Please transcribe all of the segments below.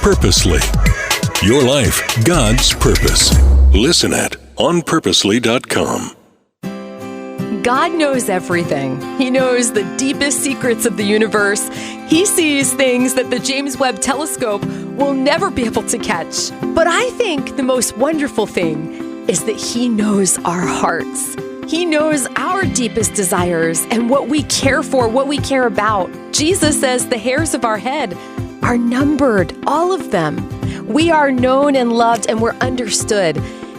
Purposely. Your life, God's purpose. Listen at onpurposely.com. God knows everything. He knows the deepest secrets of the universe. He sees things that the James Webb Telescope will never be able to catch. But I think the most wonderful thing is that He knows our hearts. He knows our deepest desires and what we care for, what we care about. Jesus says the hairs of our head are numbered, all of them. We are known and loved and we're understood.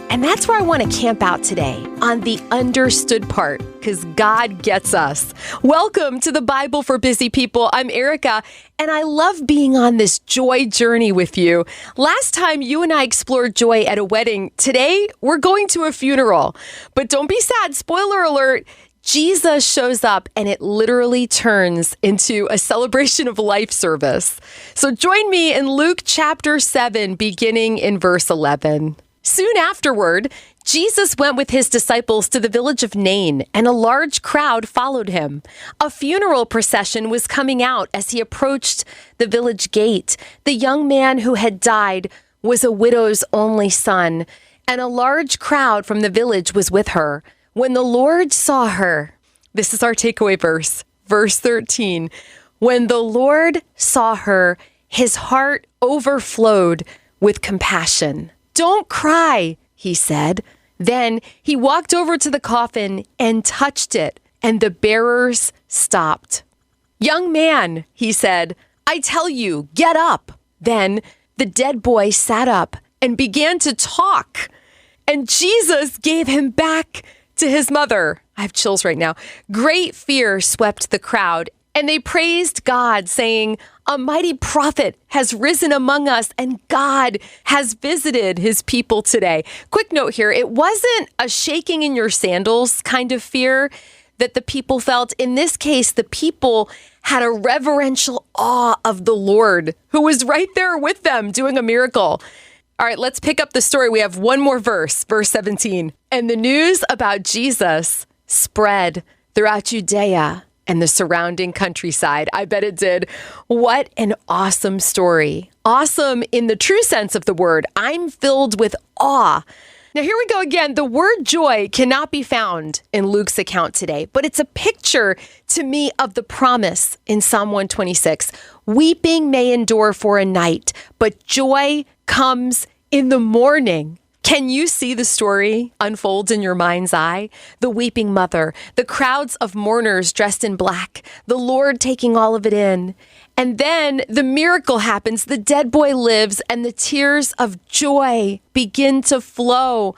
And that's where I want to camp out today, on the understood part, because God gets us. Welcome to the Bible for Busy People. I'm Erica, and I love being on this joy journey with you. Last time you and I explored joy at a wedding. Today, we're going to a funeral. But don't be sad. Spoiler alert. Jesus shows up and it literally turns into a celebration of life service. So join me in Luke chapter 7, beginning in verse 11. Soon afterward, Jesus went with his disciples to the village of Nain, and a large crowd followed him. A funeral procession was coming out as he approached the village gate. The young man who had died was a widow's only son, and a large crowd from the village was with her. When the Lord saw her, this is our takeaway verse, verse 13. When the Lord saw her, his heart overflowed with compassion. "Don't cry," he said. Then he walked over to the coffin and touched it, and the bearers stopped. "Young man," he said, "I tell you, get up." Then the dead boy sat up and began to talk, and Jesus gave him back to his mother. I have chills right now. Great fear swept the crowd, and they praised God, saying, "A mighty prophet has risen among us, and God has visited his people today." Quick note here, it wasn't a shaking in your sandals kind of fear that the people felt. In this case, the people had a reverential awe of the Lord, who was right there with them doing a miracle. All right, let's pick up the story. We have one more verse, verse 17. "And the news about Jesus spread throughout Judea and the surrounding countryside." I bet it did. What an awesome story. Awesome in the true sense of the word. I'm filled with awe. Now here we go again. The word joy cannot be found in Luke's account today, but it's a picture to me of the promise in Psalm 126. Weeping may endure for a night, but joy comes in the morning. Can you see the story unfolds in your mind's eye? The weeping mother, the crowds of mourners dressed in black, the Lord taking all of it in. And then the miracle happens. The dead boy lives and the tears of joy begin to flow.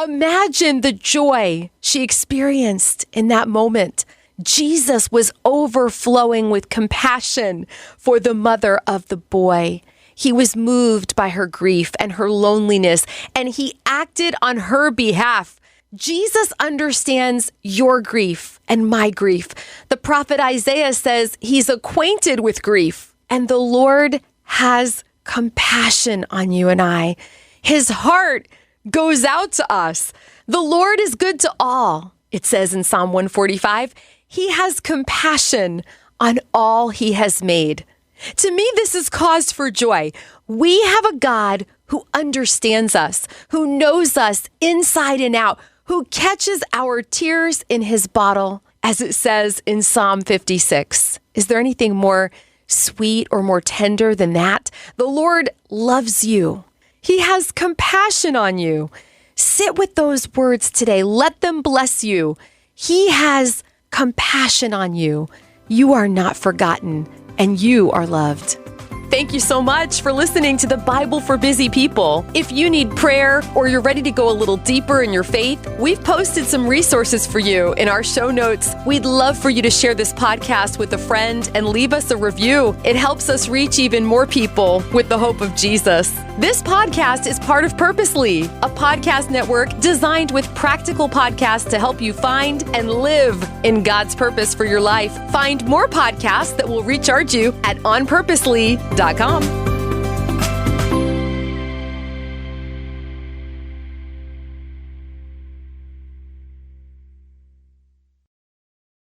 Imagine the joy she experienced in that moment. Jesus was overflowing with compassion for the mother of the boy. He was moved by her grief and her loneliness, and he acted on her behalf. Jesus understands your grief and my grief. The prophet Isaiah says he's acquainted with grief, and the Lord has compassion on you and I. His heart goes out to us. The Lord is good to all. It says in Psalm 145, he has compassion on all he has made. To me, this is cause for joy. We have a God who understands us, who knows us inside and out, who catches our tears in his bottle, as it says in Psalm 56. Is there anything more sweet or more tender than that? The Lord loves you. He has compassion on you. Sit with those words today. Let them bless you. He has compassion on you. You are not forgotten. And you are loved. Thank you so much for listening to the Bible for Busy People. If you need prayer or you're ready to go a little deeper in your faith, we've posted some resources for you in our show notes. We'd love for you to share this podcast with a friend and leave us a review. It helps us reach even more people with the hope of Jesus. This podcast is part of Purposely, a podcast network designed with practical podcasts to help you find and live in God's purpose for your life. Find more podcasts that will recharge you at onpurposely.com.